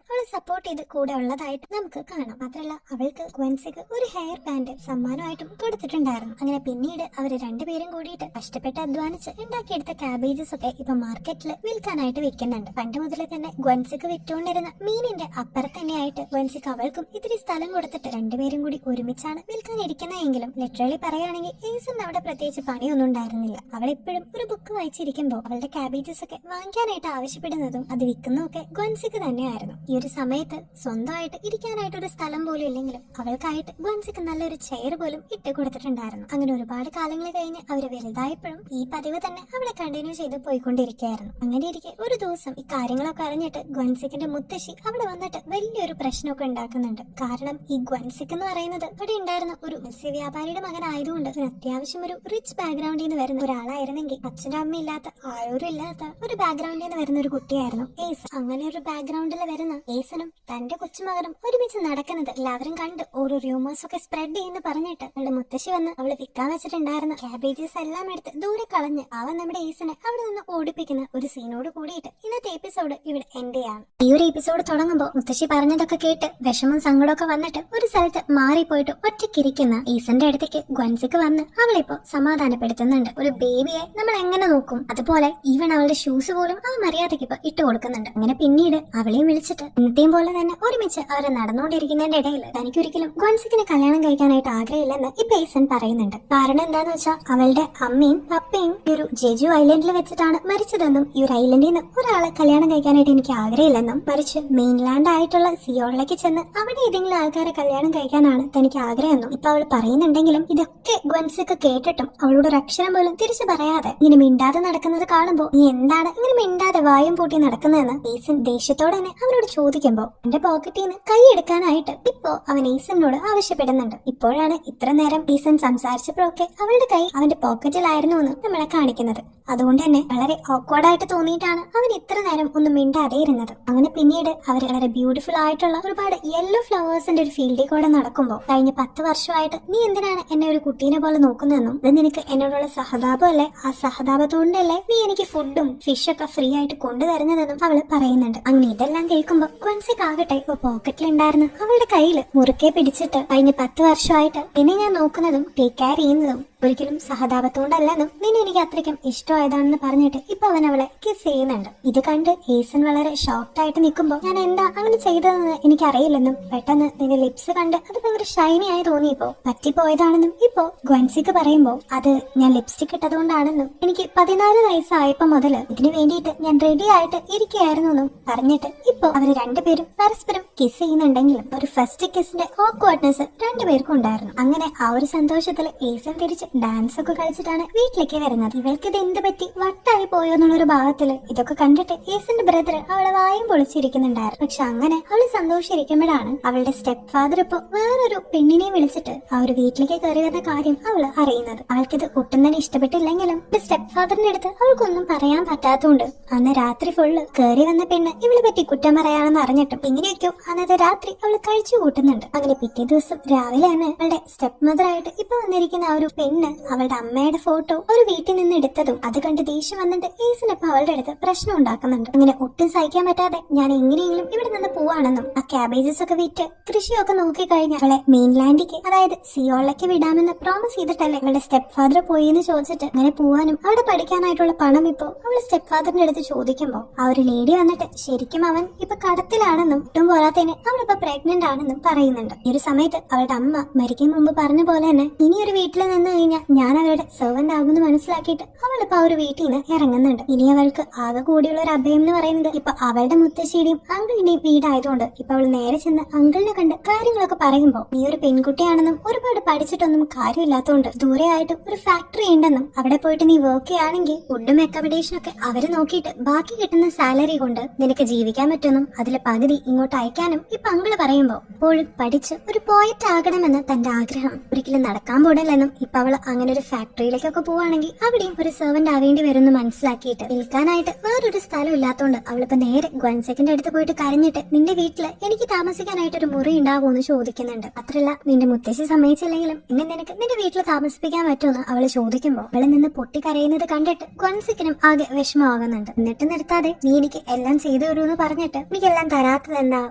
അവളെ സപ്പോർട്ട് ചെയ്ത് കൂടെ ഉള്ളതായിട്ട് നമുക്ക് കാണാം. മാത്രമല്ല അവൾക്ക് ഗ്വൻസിക്ക് ഒരു ഹെയർ ബാൻഡ് സമ്മാനമായിട്ടും കൊടുത്തിട്ടുണ്ടായിരുന്നു. അങ്ങനെ പിന്നീട് അവര് രണ്ടുപേരും കൂടിയിട്ട് കഷ്ടപ്പെട്ട് അധ്വാനിച്ച് ഉണ്ടാക്കിയെടുത്ത കാബേജസ് ഒക്കെ ഇപ്പൊ മാർക്കറ്റിൽ വിൽക്കാനായിട്ട് വെക്കുന്നുണ്ട്. പണ്ട് മുതലേ തന്നെ ഗ്വൻസിക്ക് വിറ്റുകൊണ്ടിരുന്ന മീനിന്റെ അപ്പുറത്ത് തന്നെയായിട്ട് ഗ്വൻസിക്ക് അവൾക്കും ഇത്തിരി സ്ഥലം കൊടുത്തിട്ട് രണ്ടുപേരും കൂടി ഒരുമിച്ചാണ് വിൽക്കാനിരിക്കുന്നതെങ്കിലും ലിറ്ററലി പറയുകയാണെങ്കിൽ ഏസൻ അവിടെ പ്രത്യേകിച്ച് പണിയൊന്നും ഉണ്ടായിരുന്നില്ല. അവൾ എപ്പോഴും ഒരു ബുക്ക് വായിച്ചിരിക്കുമ്പോൾ അവളുടെ കാബേജസ് ഒക്കെ വാങ്ങിക്കാനായിട്ട് ആവശ്യപ്പെടുന്നതും അത് വിൽക്കുന്നതൊക്കെ ഗ്വൻസിക്ക് തന്നെയായിരുന്നു. ഈ ഒരു സമയത്ത് സ്വന്തമായിട്ട് ഇരിക്കാനായിട്ട് ഒരു സ്ഥലം പോലും ഇല്ലെങ്കിലും അവൾക്കായിട്ട് ഗ്വൻസിക്ക് നല്ലൊരു ചെയർ പോലും ഇട്ട് കൊടുത്തിട്ടുണ്ടായിരുന്നു. അങ്ങനെ ഒരുപാട് കാലങ്ങൾ കഴിഞ്ഞ് അവര് വലുതായപ്പോഴും ഈ പതിവ് തന്നെ അവിടെ കണ്ടിന്യൂ ചെയ്ത് പോയിക്കൊണ്ടിരിക്കുകയായിരുന്നു. അങ്ങനെ ഇരിക്കെ ഒരു ദിവസം ഈ കാര്യങ്ങളൊക്കെ അറിഞ്ഞിട്ട് ഗ്വൻസിക്കിന്റെ മുത്തശ്ശി അവിടെ വന്നിട്ട് വലിയൊരു പ്രശ്നമൊക്കെ ഉണ്ടാക്കുന്നുണ്ട്. കാരണം ഈ ഗ്വൻസിക്ക് എന്ന് പറയുന്നത് ഇവിടെ ഉണ്ടായിരുന്ന ഒരു മത്സ്യവ്യാപാരിയുടെ മകനായതുകൊണ്ട് അത്യാവശ്യം ഒരു റിച്ച് ബാക്ക്ഗ്രൗണ്ടിൽ നിന്ന് വരുന്ന ഒരാളായിരുന്നെങ്കിൽ അച്ഛനും അമ്മ ഇല്ലാത്ത ആരോരും ഇല്ലാത്ത ഒരു ബാക്ക്ഗ്രൗണ്ടിൽ നിന്ന് വരുന്ന ഒരു കുട്ടിയായിരുന്നു ഏസ്. അങ്ങനെ ഒരു ബാക്ക്ഗ്രൗണ്ടിൽ വരുന്ന ഏസനും തന്റെ കൊച്ചുമകനും ഒരുമിച്ച് നടക്കുന്നത് എല്ലാവരും കണ്ട് ഓരോ റൂമേഴ്സ് ഒക്കെ സ്പ്രെഡ് ചെയ്യുന്ന പറഞ്ഞിട്ട് അവളുടെ മുത്തശ്ശി വന്ന് അവള് വിൽക്കാൻ വെച്ചിട്ടുണ്ടായിരുന്ന കാബേജസ് എല്ലാം എടുത്ത് ദൂരെ കളഞ്ഞ് അവൻ നമ്മുടെ ഏസിനെ അവിടെ നിന്ന് ഓടിപ്പിക്കുന്ന ഒരു സീനോട് കൂടിയിട്ട് ഇന്നത്തെ എപ്പിസോഡ് ഇവിടെ എൻഡ് ചെയ്യാണ്. ഈ ഒരു എപ്പിസോഡ് തുടങ്ങുമ്പോൾ മുത്തശ്ശി പറഞ്ഞതൊക്കെ കേട്ട് വിഷമം സങ്കടമൊക്കെ വന്നിട്ട് ഒരു സ്ഥലത്ത് മാറിപ്പോയിട്ട് ഒറ്റയ്ക്കിരിക്കുന്ന ഈസന്റെ അടുത്തേക്ക് ഗ്വൻസിക്ക് വന്ന് അവളിപ്പോ സമാധാനപ്പെടുത്തുന്നുണ്ട്. ഒരു ബേബിയെ നമ്മൾ എങ്ങനെ നോക്കും അതുപോലെ ഈവൻ അവളുടെ ഷൂസ് പോലും അവൻ മര്യാദയ്ക്ക് ഇപ്പൊ ഇട്ട് കൊടുക്കുന്നുണ്ട്. അങ്ങനെ പിന്നീട് അവളെയും വിളിച്ചിട്ട് ഇന്നത്തെയും പോലെ തന്നെ ഒരുമിച്ച് അവരെ നടന്നുകൊണ്ടിരിക്കുന്നതിന്റെ ഇടയിൽ തനിക്കൊരിക്കലും ഗ്വൻസിക്കിനെ കല്യാണം കഴിക്കാനായിട്ട് ആഗ്രഹമില്ലെന്ന് ഇപ്പൊ ഈസൻ പറയുന്നുണ്ട്. കാരണം എന്താന്ന് വെച്ചാൽ അവളുടെ അമ്മയും പപ്പയും ഈ ഒരു ജെജു ഐലൻഡിൽ വെച്ചിട്ടാണ് മരിച്ചതെന്നും ഈ ഒരു ഐലൻഡിൽ നിന്ന് ഒരാളെ കല്യാണം കഴിക്കാനായിട്ട് എനിക്ക് ആഗ്രഹമില്ലെന്നും മറിച്ച് മെയിൻലാൻഡ് ആയിട്ടുള്ള സിയോളിലേക്ക് ചെന്ന് അവിടെ ഏതെങ്കിലും ആൾക്കാരെ കല്യാണം കഴിക്കാനാണ് തനിക്ക് ആഗ്രഹമെന്നും ഇപ്പൊ അവൾ പറയുന്നുണ്ടെങ്കിലും ഇതൊക്കെ ഗ്വൻസിക്ക് കേട്ടിട്ടും അവളോട് ഒരു അക്ഷരം പോലും തിരിച്ചു പറയാതെ ഇങ്ങനെ മിണ്ടാതെ നടക്കുന്നത് കാണുമ്പോൾ നീ എന്താണ് ഇങ്ങനെ മിണ്ടാതെ വായും പൂട്ടി നടക്കുന്നതെന്ന് ഈസൻ ദേഷ്യത്തോടെ തന്നെ അവനോട് ചോദിക്കുമ്പോൾ എന്റെ പോക്കറ്റിൽ നിന്ന് കൈ എടുക്കാനായിട്ട് ഇപ്പോ അവൻ ഈസനോട് ആവശ്യപ്പെടുന്നുണ്ട്. ഇപ്പോഴാണ് ഇത്ര നേരം ഈസൻ സംസാരിച്ചപ്പോഴൊക്കെ അവളുടെ കൈ അവന്റെ പോക്കറ്റിലായിരുന്നു എന്ന് നമ്മളെ കാണിക്കുന്നത്. അതുകൊണ്ട് തന്നെ വളരെ ഓക്വേർഡായിട്ട് തോന്നിയിട്ടാണ് അവൻ ഇത്ര നേരം ഒന്നും മിണ്ടാതെ ഇരുന്നത്. അങ്ങനെ പിന്നീട് അവർ വളരെ ബ്യൂട്ടിഫുൾ ആയിട്ടുള്ള ഒരുപാട് യെല്ലോ ഫ്ലവേഴ്സിന്റെ ഒരു ഫീൽഡിൽ കൂടെ നടക്കുമ്പോൾ കഴിഞ്ഞ 10 വർഷമായിട്ട് നീ എന്തിനാണ് എന്നെ ഒരു കുട്ടീനെ പോലെ നോക്കുന്നതെന്നും ഇത് നിനക്ക് എന്നോടുള്ള സഹതാപമല്ലേ, ആ സഹതാപത്തോണ്ടല്ലേ നീ എനിക്ക് ഫുഡും ഫിഷൊക്കെ ഫ്രീ ആയിട്ട് കൊണ്ടുതരുന്നതെന്നും അവള് പറയുന്നുണ്ട്. അങ്ങനെ ഇതെല്ലാം കേൾക്കുമ്പോൾ ഗ്വൻസിക്ക് ആകട്ടെ ഇപ്പൊ പോക്കറ്റിലുണ്ടായിരുന്ന അവളുടെ കയ്യിൽ മുറുക്കെ പിടിച്ചിട്ട് കഴിഞ്ഞ 10 വർഷമായിട്ട് നിന്നെ ഞാൻ നോക്കുന്നതും ടേക്ക് കെയർ ചെയ്യുന്നതും ഒരിക്കലും സഹതാപത്തോണ്ടല്ലെന്നും നിന്നെ എനിക്ക് അത്രയ്ക്കും ഇഷ്ടമായതാണെന്ന് പറഞ്ഞിട്ട് ഇപ്പൊ അവൻ അവളെ കിസ് ചെയ്യുന്നുണ്ട്. ഇത് കണ്ട് ഏസൻ വളരെ ഷോക്ഡ് ആയിട്ട് നിൽക്കുമ്പോൾ ഞാൻ എന്താ അങ്ങനെ ചെയ്തതെന്ന് എനിക്കറിയില്ലെന്നും പെട്ടെന്ന് നിന്റെ ലിപ്സ് കണ്ട് അത് ഭയങ്കര ഷൈനി ആയി തോന്നിയപ്പോ പറ്റിപ്പോയതാണെന്നും ഇപ്പോ ഗ്വൻസിക്ക് പറയുമ്പോൾ അത് ഞാൻ ലിപ്സ്റ്റിക് ഇട്ടതുകൊണ്ടാണെന്നും എനിക്ക് 14 വയസ്സായപ്പോ മുതല് ഇതിനു വേണ്ടിയിട്ട് ഞാൻ റെഡി ആയിട്ട് ഇരിക്കുകയായിരുന്നു എന്നും പറഞ്ഞിട്ട് ഇപ്പൊ അവര് രണ്ടുപേരും പരസ്പരം കിസ് ചെയ്യുന്നുണ്ടെങ്കിലും ഒരു ഫസ്റ്റ് കിസിന്റെ ഓക്വേർഡ്നെസ് രണ്ടുപേർക്കും ഉണ്ടായിരുന്നു. അങ്ങനെ ആ ഒരു സന്തോഷത്തിൽ ഏസൻ തിരിച്ച് ഡാൻസ് ഒക്കെ കളിച്ചിട്ടാണ് വീട്ടിലേക്ക് വരുന്നത്. ഇവൾക്ക് ഇത് എന്ത് പറ്റി വട്ടായി പോയോ എന്നുള്ളൊരു ഭാവത്തില് ഇതൊക്കെ കണ്ടിട്ട് ഏസന്റെ ബ്രദർ അവളെ വായും പൊളിച്ചിരിക്കുന്നുണ്ടായിരുന്നു. പക്ഷെ അങ്ങനെ അവള് സന്തോഷിരിക്കുമ്പോഴാണ് അവളുടെ സ്റ്റെപ്പ് ഫാദർ ഇപ്പൊ വേറൊരു പെണ്ണിനെ വിളിച്ചിട്ട് ആ ഒരു വീട്ടിലേക്ക് കയറി വരുന്ന കാര്യം അവള് അറിയുന്നത്. അവൾക്കിത് ഒട്ടും തന്നെ ഇഷ്ടപ്പെട്ടില്ലെങ്കിലും സ്റ്റെപ്പ് ഫാദറിന്റെ അടുത്ത് അവൾക്കൊന്നും പറയാൻ പറ്റാത്തതുകൊണ്ട് അന്ന് രാത്രി ഫുള്ള് കയറി വന്ന പെണ്ണ് ഇവളെ പറ്റി കുറ്റം പറയാണെന്ന് അറിഞ്ഞിട്ടും ഇങ്ങനെയൊക്കെയോ അന്നത്തെ രാത്രി അവള് കഴിച്ചു കൂട്ടുന്നുണ്ട്. അങ്ങനെ പിറ്റേ ദിവസം രാവിലെ തന്നെ അവളുടെ സ്റ്റെപ്പ് മദർ ആയിട്ട് ഇപ്പൊ വന്നിരിക്കുന്ന ആ ഒരു പെണ്ണ് അവളുടെ അമ്മയുടെ ഫോട്ടോ ഒരു വീട്ടിൽ നിന്ന് എടുത്തതും അത് കണ്ട് ദേഷ്യം വന്നിട്ട് ഏസിനപ്പ അവളുടെ അടുത്ത് പ്രശ്നം ഉണ്ടാക്കുന്നുണ്ട്. അങ്ങനെ ഒട്ടും സഹിക്കാൻ പറ്റാതെ ഞാൻ എങ്ങനെയെങ്കിലും ഇവിടെ നിന്ന് പോവാണെന്നും ആ കാബേജസ് ഒക്കെ വിറ്റ് കൃഷിയൊക്കെ നോക്കി കഴിഞ്ഞ് അവളെ മെയിൻലാൻഡിലേക്ക് അതായത് സിയോളിലേക്ക് വിടാമെന്ന് പ്രോമിസ് ചെയ്തിട്ടല്ലേ അവളുടെ സ്റ്റെപ്പ് ഫാദർ പോയി എന്ന് ചോദിച്ചിട്ട് അങ്ങനെ പോവാനും അവിടെ പഠിക്കാനായിട്ടുള്ള പണം ഇപ്പോ അവള് സ്റ്റെപ്പ് ഫാദറിന്റെ അടുത്ത് ചോദിക്കുമ്പോൾ ആ ഒരു ലേഡി വന്നിട്ട് ശരിക്കും അവൻ ഇപ്പൊ കടത്തിലാണെന്നും ഒട്ടും പോരാത്തതിന് അവളിപ്പോ പ്രഗ്നന്റ് ആണെന്നും പറയുന്നുണ്ട്. ഈ ഒരു സമയത്ത് അവളുടെ അമ്മ മരിക്കും മുമ്പ് പറഞ്ഞ പോലെ തന്നെ ഇനി ഒരു വീട്ടിൽ നിന്ന് കഴിഞ്ഞാൽ ഞാൻ അവരുടെ സെർവന്റ് ആകുമെന്ന് മനസ്സിലാക്കിയിട്ട് അവൾ ഇപ്പൊ ആ ഒരു വീട്ടിൽ നിന്ന് ഇറങ്ങുന്നുണ്ട്. ഇനി അവൾക്ക് ആകെ കൂടിയുള്ള ഒരു അഭയം എന്ന് പറയുന്നത് ഇപ്പൊ അവളുടെ മുത്തശ്ശിയുടെയും അങ്കിളിന്റെയും വീടായതുകൊണ്ട് ഇപ്പൊ അവൾ നേരെ ചെന്ന് അങ്കിളിനെ കണ്ട് കാര്യങ്ങളൊക്കെ പറയുമ്പോ നീ ഒരു പെൺകുട്ടിയാണെന്നും ഒരുപാട് പഠിച്ചിട്ടൊന്നും കാര്യമില്ലാത്തതുകൊണ്ട് ദൂരെ ആയിട്ട് ഒരു ഫാക്ടറി ഉണ്ടെന്നും അവിടെ പോയിട്ട് നീ വർക്ക് ചെയ്യുകയാണെങ്കിൽ ഫുഡും അക്കോമഡേഷനും ഒക്കെ അവര് നോക്കിയിട്ട് ബാക്കി കിട്ടുന്ന സാലറി കൊണ്ട് നിനക്ക് ജീവിക്കാൻ പറ്റുമെന്നും അതിലെ പകുതി ഇങ്ങോട്ട് അയക്കാനും ഇപ്പൊ അങ്കിള് പറയുമ്പോ ഇപ്പോഴും പഠിച്ച് ഒരു പോയിന്റ് ആകണമെന്ന് തന്റെ ആഗ്രഹം ഒരിക്കലും നടക്കാൻ പോടില്ലെന്നും ഇപ്പൊ അവള് അങ്ങനെ ഒരു ഫാക്ടറിയിലേക്കൊക്കെ പോവാണെങ്കിൽ അവിടെയും ഒരു സെർവന്റ് ആവേണ്ടി വരുമെന്ന് മനസ്സിലാക്കിയിട്ട് നിൽക്കാനായിട്ട് വേറൊരു സ്ഥലം ഇല്ലാത്തതുകൊണ്ട് അവളിപ്പോ നേരെ ഗ്വൻസെക്കിന്റെ അടുത്ത് പോയിട്ട് കരഞ്ഞിട്ട് നിന്റെ വീട്ടില് എനിക്ക് താമസിക്കാനായിട്ട് ഒരു മുറി ഉണ്ടാകുമെന്ന് ചോദിക്കുന്നുണ്ട്. അത്രല്ല നിന്റെ മുത്തശ്ശി സമ്മതിച്ചില്ലെങ്കിലും ഇനി നിനക്ക് നിന്റെ വീട്ടിൽ താമസിപ്പിക്കാൻ പറ്റുമെന്ന് അവള് ചോദിക്കുമ്പോ അവളിൽ നിന്ന് പൊട്ടിക്കരയുന്നത് കണ്ടിട്ട് ഗ്വൻസെക്കിനും ആകെ വിഷമമാകുന്നുണ്ട്. എന്നിട്ട് നിർത്താതെ നീ എനിക്ക് എല്ലാം ചെയ്തു തരുമെന്ന് പറഞ്ഞിട്ട് എനിക്കെല്ലാം തരാത്തത് എന്താ,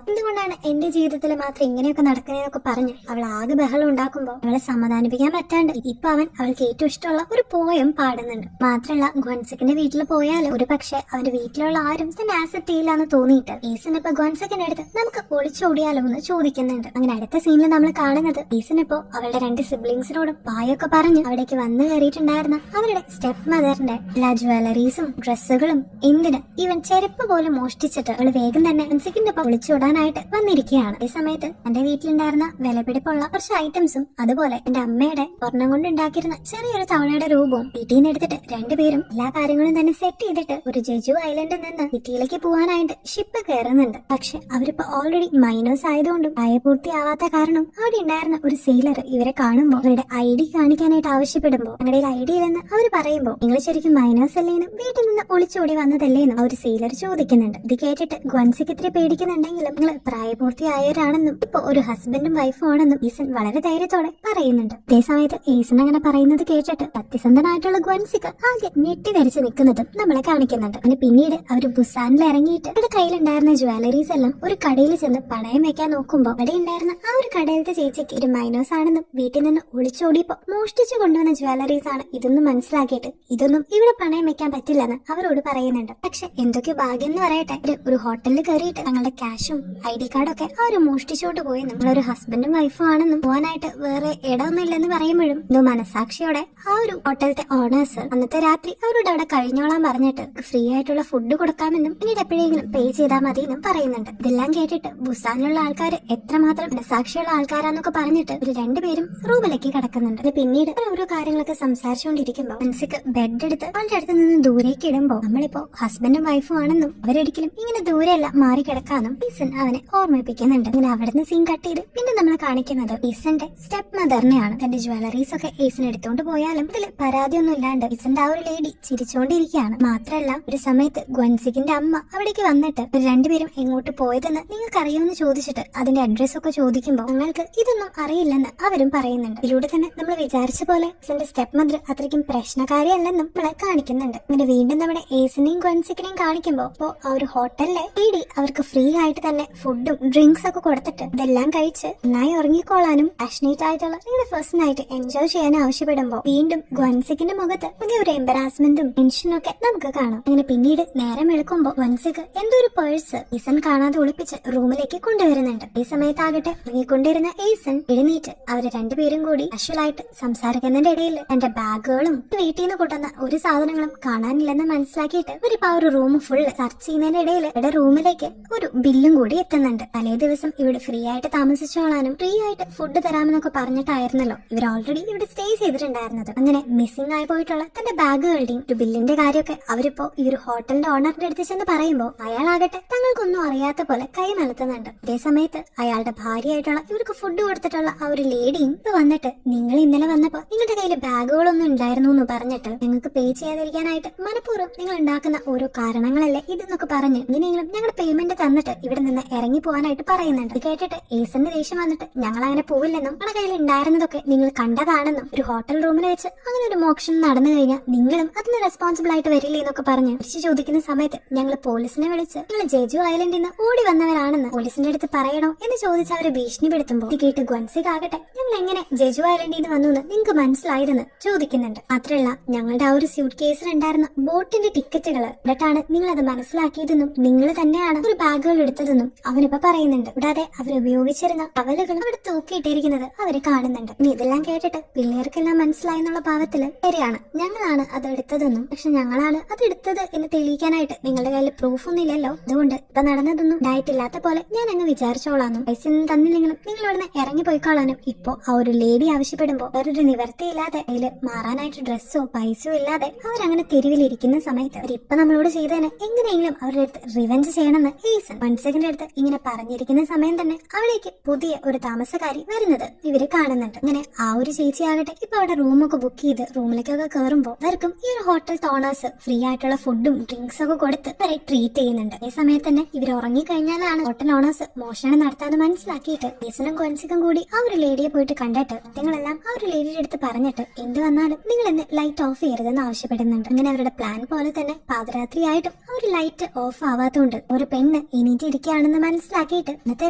എന്തുകൊണ്ടാണ് എന്റെ ജീവിതത്തിൽ മാത്രം ഇങ്ങനെയൊക്കെ നടക്കുന്നതൊക്കെ പറഞ്ഞ് അവൾ ആകെ ബഹളം ഉണ്ടാക്കുമ്പോ അവളെ സമാധാനിപ്പിക്കാൻ പറ്റാണ്ട് ഇപ്പൊ അവൻ അവൾക്ക് ഏറ്റവും ഇഷ്ടമുള്ള ഒരു പോയം പാടുന്നുണ്ട്. മാത്രല്ല ഗ്വൻസെക്കിന്റെ വീട്ടിൽ പോയാലും ഒരു പക്ഷെ അവന്റെ വീട്ടിലുള്ള ആരും തന്നെ ആക്സെപ്റ്റ് ചെയ്യില്ല എന്ന് തോന്നിയിട്ട് ഈസൻ ഇപ്പൊ ഗ്വൻസെക്കിന്റെ അടുത്ത് നമുക്ക് ഒളിച്ചോടിയാലോ എന്ന് ചോദിക്കുന്നുണ്ട്. അങ്ങനെ അടുത്ത സീനിൽ നമ്മൾ കാണുന്നത് ഈസൻ ഇപ്പോ അവളുടെ 2 സിബ്ലിങ്സിനോടും പായൊക്കെ പറഞ്ഞ് അവിടേക്ക് വന്നു കയറിയിട്ടുണ്ടായിരുന്ന അവരുടെ സ്റ്റെപ്പ് മദറിന്റെ എല്ലാ ജ്വല്ലറീസും ഡ്രസ്സുകളും എന്തിന് ഈവൻ ചെരുപ്പ് പോലും മോഷ്ടിച്ചിട്ട് അവള് വേഗം തന്നെ ഗ്വൻസെക്കിന്റെ ഒപ്പം ഒളിച്ചോടാനായിട്ട് വന്നിരിക്കുകയാണ്. ഈ സമയത്ത് എന്റെ വീട്ടിലുണ്ടായിരുന്ന വിലപിടിപ്പുള്ള കുറച്ച് ഐറ്റംസും അതുപോലെ എന്റെ അമ്മയുടെ സ്വർണം കൊണ്ട് ഉണ്ടാക്കിയിരുന്ന ചെറിയൊരു തവളയുടെ രൂപവും വീട്ടിൽ നിന്ന് എടുത്തിട്ട് രണ്ടുപേരും എല്ലാ കാര്യങ്ങളും തന്നെ സെറ്റ് ചെയ്തിട്ട് ഒരു ജെജു ഐലൻഡിൽ നിന്ന് സിറ്റിയിലേക്ക് പോകാനായിട്ട് ഷിപ്പ് കയറുന്നുണ്ട്. പക്ഷെ അവരിപ്പോ ഓൾറെഡി മൈനേഴ്സ് ആയതുകൊണ്ടും പ്രായപൂർത്തിയാവാത്ത കാരണം അവിടെ ഉണ്ടായിരുന്ന ഒരു സെയിലർ ഇവരെ കാണുമ്പോൾ അവരുടെ ID കാണിക്കാനായിട്ട് ആവശ്യപ്പെടുമ്പോൾ ഞങ്ങളുടെ ID ഇല്ലെന്ന് അവർ പറയുമ്പോൾ നിങ്ങൾ ശരിക്കും മൈനേഴ്സ് അല്ലേന്നും വീട്ടിൽ നിന്ന് ഒളിച്ചോടി വന്നതല്ലേന്നും ഒരു സെയിലർ ചോദിക്കുന്നുണ്ട്. ഇത് കേട്ടിട്ട് ഗ്വൻസെക്ക് ഇത്തിരി പേടിക്കുന്നുണ്ടെങ്കിലും നിങ്ങൾ പ്രായപൂർത്തിയായവരാണെന്നും ഇപ്പൊ ഒരു ഹസ്ബൻഡും വൈഫും ആണെന്നും ഈസൻ വളരെ ധൈര്യത്തോടെ പറയുന്നുണ്ട്. അതേ സമയത്ത് ഈസൻ അങ്ങനെ പറയുന്നത് കേട്ടിട്ട് സത്യസന്ധനായിട്ടുള്ള ഗ്വൻസെക്ക് ആകെ ഞെട്ടിധരിച്ച് നിൽക്കുന്നതും നമ്മളെ കാണിക്കുന്നുണ്ട്. അങ്ങനെ പിന്നീട് അവര് ബുസാനിൽ ഇറങ്ങിയിട്ട് അവരുടെ കയ്യിലുണ്ടായിരുന്ന ജ്വല്ലറീസ് എല്ലാം ഒരു കടയിൽ ചെന്ന് പണയം വെക്കാൻ നോക്കുമ്പോൾ അവിടെ ഉണ്ടായിരുന്ന ആ ഒരു കടയിലത്തെ ചേച്ചിക്ക് ഒരു മൈനേഴ്സ് ആണെന്നും വീട്ടിൽ നിന്ന് ഒളിച്ചോടിയപ്പോ മോഷ്ടിച്ചു കൊണ്ടുവന്ന ജ്വല്ലറീസ് ആണ് ഇതൊന്നും മനസ്സിലാക്കിയിട്ട് ഇതൊന്നും ഇവിടെ പണയം വെക്കാൻ പറ്റില്ലെന്ന് അവരോട് പറയുന്നുണ്ട്. പക്ഷെ എന്തൊക്കെ ഭാഗ്യം എന്ന് പറയട്ടെ, ഒരു ഹോട്ടലിൽ കയറിയിട്ട് തങ്ങളുടെ ക്യാഷും ID കാർഡൊക്കെ അവര് മോഷ്ടിച്ചോട്ട് പോയി നമ്മളൊരു ഹസ്ബൻഡും വൈഫും ആണെന്നും പോകാനായിട്ട് വേറെ ഇടമൊന്നുമില്ലെന്ന് പറയുമ്പോഴും എന്തോ മനസാക്ഷിയോടെ ആ ഒരു ഹോട്ടലത്തെ ഓണേഴ്സ് അന്നത്തെ രാത്രി അവരോട് അവിടെ കഴിഞ്ഞോളാൻ പറഞ്ഞിട്ട് ഫ്രീ ആയിട്ടുള്ള ഫുഡ് കൊടുക്കാമെന്നും പിന്നീട് എപ്പോഴെങ്കിലും പേ ചെയ്താൽ മതി എന്നും പറയുന്നുണ്ട്. ഇതെല്ലാം കേട്ടിട്ട് ബുസാനിലുള്ള ആൾക്കാർ എത്രമാത്രം മനസാക്ഷിയുള്ള ആൾക്കാരാന്നൊക്കെ പറഞ്ഞിട്ട് ഒരു രണ്ടുപേരും റൂമിലേക്ക് കിടക്കുന്നുണ്ട്. പിന്നീട് ഓരോ കാര്യങ്ങളൊക്കെ സംസാരിച്ചുകൊണ്ടിരിക്കുമ്പോൾ ഗ്വൻസെക്ക് ബെഡ് എടുത്ത് അവളുടെ അടുത്ത് നിന്ന് ദൂരേക്ക് ഇടുമ്പോൾ നമ്മളിപ്പോ ഹസ്ബൻഡും വൈഫും ആണെന്നും അവരൊരിക്കലും ഇങ്ങനെ ദൂരെയല്ല മാറി കിടക്കാന്നും ഈസൻ അവനെ ഓർമ്മിപ്പിക്കുന്നുണ്ട്. അങ്ങനെ അവിടുന്ന് സീൻ കട്ട് ചെയ്ത് പിന്നെ നമ്മൾ കാണിക്കുന്നത് ഈസന്റെ സ്റ്റെപ്പ് മദറിനെയാണ്. തന്റെ ജ്വല്ലറീസ് ഒക്കെ ഈസൻ എടുത്തോണ്ട് പോയാലും ഇതിൽ പരാതിയൊന്നും ഇല്ലാണ്ട് ഈസന്റെ ആ ഒരു ലേഡി ചിരിച്ചുകൊണ്ടിരിക്കുകയാണ്. മാത്രല്ല ഒരു സമയത്ത് ഗ്വൻസെക്കിന്റെ അമ്മ അവിടേക്ക് വന്നിട്ട് രണ്ടുപേരും എങ്ങോട്ട് പോയതെന്ന് നിങ്ങൾക്ക് അറിയുമെന്ന് ചോദിച്ചിട്ട് അതിന്റെ അഡ്രസ് ഒക്കെ ചോദിക്കുമ്പോൾ ഞങ്ങൾക്ക് ഇതൊന്നും അറിയില്ലെന്ന് അവരും പറയുന്നുണ്ട്. ഇതിലൂടെ തന്നെ നമ്മൾ വിചാരിച്ച പോലെ ഈസന്റെ സ്റ്റെപ്പ് മദർ അത്രയ്ക്കും പ്രശ്നക്കാരിയല്ലെന്നും നമ്മളെ കാണിക്കുന്നുണ്ട്. അങ്ങനെ വീണ്ടും നമ്മുടെ ഈസനെയും ഗ്വൻസെക്കിനെയും കാണിക്കുമ്പോൾ ഇപ്പോ ആ ഒരു ഹോട്ടലിലെ ലേഡി അവർക്ക് ഫ്രീ ആയിട്ട് തന്നെ ഫുഡും ഡ്രിങ്ക്സ് ഒക്കെ കൊടുത്തിട്ട് ഇതെല്ലാം കഴിച്ച് നന്നായി ഉറങ്ങിക്കോളാനും പാഷനേറ്റ് ആയിട്ടുള്ള നിങ്ങളുടെ ഫസ്റ്റ് നൈറ്റ് എൻജോയ് ചെയ്യാൻ ആവശ്യപ്പെടുമ്പോൾ വീണ്ടും ഗ്വൻസെക്കിന്റെ മുഖത്ത് ഒരു എംബറാസ്മെന്റും ടെൻഷനും ഒക്കെ നമുക്ക് കാണാം. അങ്ങനെ പിന്നീട് നേരം എടുക്കുമ്പോൾ ഗ്വൻസെക്ക് എന്തോ ഒരു പേഴ്സ് ഈസൻ കാണാതെ ഒളിപ്പിച്ച് റൂമിലേക്ക് കൊണ്ടുവരുന്നുണ്ട്. ഈ സമയത്താകട്ടെ ഉറങ്ങിക്കൊണ്ടിരുന്ന ഈസൻ എഴുന്നേറ്റ് അവര് രണ്ടുപേരും കൂടി കാഷ്വലായിട്ട് സംസാരിക്കുന്നതിന്റെ ഇടയിൽ എന്റെ ബാഗുകളും വീട്ടിൽ നിന്ന് കൊണ്ടുവന്ന ഒരു സാധനങ്ങളും കാണാനില്ലെന്ന് മനസ്സിലാക്കിയിട്ട് ഒരു റൂം ഫുൾ സെർച്ച് ചെയ്യുന്നതിന്റെ ഇടയിൽ ഇവിടെ റൂമിലേക്ക് ഒരു ബില്ലും കൂടി എത്തുന്നുണ്ട്. തലേ ദിവസം ഇവിടെ ഫ്രീ ആയിട്ട് താമസിച്ചോളാനും ഫ്രീ ആയിട്ട് ഫുഡ് തരാമെന്നൊക്കെ പറഞ്ഞിട്ടായിരുന്നല്ലോ ഇവർ ഓൾറെഡി ഇവിടെ സ്റ്റേ ചെയ്തിട്ടുണ്ടായിരുന്നത്. അങ്ങനെ മിസ്സിംഗ് ആയി പോയിട്ടുള്ള തന്റെ ബാഗുകളുടെയും ഒരു ബില്ലിന്റെ കാര്യമൊക്കെ അവരിപ്പോ ഈ ഒരു ഹോട്ടലിന്റെ ഓണറിന്റെ അടുത്ത് ചെന്ന് പറയുമ്പോൾ അയാളാകട്ടെ തങ്ങൾക്കൊന്നും അറിയാത്ത പോലെ കൈ നടത്തുന്നുണ്ട്. അതേ സമയത്ത് അയാളുടെ ഭാര്യയായിട്ടുള്ള ഇവർക്ക് ഫുഡ് കൊടുത്തിട്ടുള്ള ആ ഒരു ലേഡിയും ഇപ്പൊ വന്നിട്ട് നിങ്ങൾ ഇന്നലെ വന്നപ്പോ നിങ്ങളുടെ കയ്യിൽ ബാഗുകളൊന്നും ഉണ്ടായിരുന്നു എന്ന് പറഞ്ഞിട്ട് നിങ്ങൾക്ക് പേ ചെയ്യാതിരിക്കാനായിട്ട് മനഃപൂർവ്വം നിങ്ങൾ ഉണ്ടാക്കുന്ന ഓരോ കാരണങ്ങളല്ലേ ഇതെന്നൊക്കെ പറഞ്ഞ് ഇങ്ങനെയെങ്കിലും ഞങ്ങളുടെ പേയ്മെന്റ് തന്നിട്ട് ഇവിടെ നിന്ന് ഇറങ്ങി പോകാനായിട്ട് പറയുന്നുണ്ട്. ഇത് കേട്ടിട്ട് ഈസന്റെ ദേഷ്യം വന്നിട്ട് ഞങ്ങൾ അങ്ങനെ പോവില്ലെന്നും നമ്മുടെ കയ്യിൽ ഉണ്ടായിരുന്നതൊക്കെ നിങ്ങൾ കണ്ടതാണെന്നും ഒരു ഹോട്ടൽ റൂമിൽ വെച്ച് അങ്ങനെ ഒരു മോഷണം നടന്നു കഴിഞ്ഞാൽ നിങ്ങളും അതിന് റെസ്പോൺസിബിൾ ആയിട്ട് വരില്ലേ എന്നൊക്കെ പറഞ്ഞ് തിരിച്ചു ചോദിക്കുന്ന സമയത്ത് ഞങ്ങൾ പോലീസിനെ വിളിച്ച് നിങ്ങൾ ജെജു ഐലൻഡിൽ നിന്ന് ഓടി വന്നവരാണെന്ന് പോലീസിന്റെ അടുത്ത് പറയണോ എന്ന് ചോദിച്ച് അവരെ ഭീഷണിപ്പെടുത്തുമ്പോൾ ഇത് കേട്ട് ഗ്വൻസെക്ക് ആകട്ടെ ഞങ്ങൾ എങ്ങനെ ജെജു ഐലൻഡിൽ നിന്ന് വന്നു എന്ന് നിങ്ങൾക്ക് മനസ്സിലായതെന്ന് ചോദിക്കുന്നുണ്ട്. മാത്രമല്ല ഞങ്ങളുടെ ആ ഒരു സ്യൂട്ട് കേസിലുണ്ടായിരുന്ന ബോട്ടിന്റെ ടിക്കറ്റുകൾ എന്നിട്ടാണ് നിങ്ങൾ അത് മനസ്സിലാക്കിയതെന്നും നിങ്ങൾ തന്നെയാണ് ഒരു ബാഗുകൾ എടുത്തതെന്നും അവനിപ്പോ പറയുന്നുണ്ട്. കൂടാതെ അവർ ഉപയോഗിച്ചിരുന്ന ടവലുകൾ അവിടെ തൂക്കിയിട്ടിരിക്കുന്നത് അവര് കാണുന്നുണ്ട്. ഇനി ഇതെല്ലാം കേട്ടിട്ട് പിള്ളേർ അവർക്കെല്ലാം മനസ്സിലായി എന്നുള്ള ഭാവത്തില് ശരിയാണ്, ഞങ്ങളാണ് അത് എടുത്തതെന്നും പക്ഷെ ഞങ്ങളാണ് അത് എടുത്തത് എന്ന് തെളിയിക്കാനായിട്ട് നിങ്ങളുടെ കയ്യിൽ പ്രൂഫ് ഒന്നും ഇല്ലല്ലോ, അതുകൊണ്ട് ഇപ്പൊ നടന്നതൊന്നും ഡയറ്റില്ലാത്ത പോലെ ഞാൻ അങ്ങ് വിചാരിച്ചോളാന്നും പൈസ ഒന്നും തന്നില്ലെങ്കിലും നിങ്ങൾ ഇവിടുന്ന് ഇറങ്ങി പോയിക്കോളാനും. ഇപ്പൊ ആ ഒരു ലേഡി ആവശ്യപ്പെടുമ്പോ വേറൊരു നിവർത്തിയില്ലാതെ അതില് മാറാനായിട്ട് ഡ്രസ്സോ പൈസയോ ഇല്ലാതെ അവരങ്ങനെ തെരുവിലിരിക്കുന്ന സമയത്ത് അവരിപ്പൊ നമ്മളോട് ചെയ്തതിന് എങ്ങനെയെങ്കിലും അവരുടെ അടുത്ത് റിവെഞ്ച് ചെയ്യണമെന്ന് ഈസൺ വൺസെക്കിന്റെ അടുത്ത് ഇങ്ങനെ പറഞ്ഞിരിക്കുന്ന സമയം തന്നെ അവിടേക്ക് പുതിയ ഒരു താമസക്കാരി വരുന്നത് ഇവര് കാണുന്നുണ്ട്. അങ്ങനെ ആ ഒരു ചേച്ചി ആകട്ടെ ഇപ്പൊ അവിടെ റൂമൊക്കെ ബുക്ക് ചെയ്ത് റൂമിലേക്കൊക്കെ കയറുമ്പോ അവർക്കും ഈ ഒരു ഹോട്ടൽ ഓണേഴ്സ് ഫ്രീ ആയിട്ടുള്ള ഫുഡും ഡ്രിങ്ക്സ് ഒക്കെ കൊടുത്ത് അവരെ ട്രീറ്റ് ചെയ്യുന്നുണ്ട്. അതേ സമയത്ത് തന്നെ ഇവർ ഉറങ്ങി കഴിഞ്ഞാലാണ് ഹോട്ടൽ ഓണേഴ്സ് മോഷണം നടത്താതെ മനസ്സിലാക്കിയിട്ട് ഈസനും ക്വൻസിക്കും കൂടി ആ ഒരു ലേഡിയെ പോയിട്ട് കണ്ടിട്ട് സത്യങ്ങളെല്ലാം ആ ഒരു ലേഡിയുടെ അടുത്ത് പറഞ്ഞിട്ട് എന്ത് വന്നാലും നിങ്ങൾ ഇന്ന് ലൈറ്റ് ഓഫ് ചെയ്യരുതെന്ന് ആവശ്യപ്പെടുന്നുണ്ട്. അങ്ങനെ അവരുടെ പ്ലാൻ പോലെ തന്നെ പാതിരാത്രിയായിട്ടും ആ ഒരു ലൈറ്റ് ഓഫ് ആവാത്തതുകൊണ്ട് ഒരു പെണ്ണ് എണീറ്റിരിക്കുകയാണെന്ന് മനസ്സിലാക്കിയിട്ട് ഇന്നത്തെ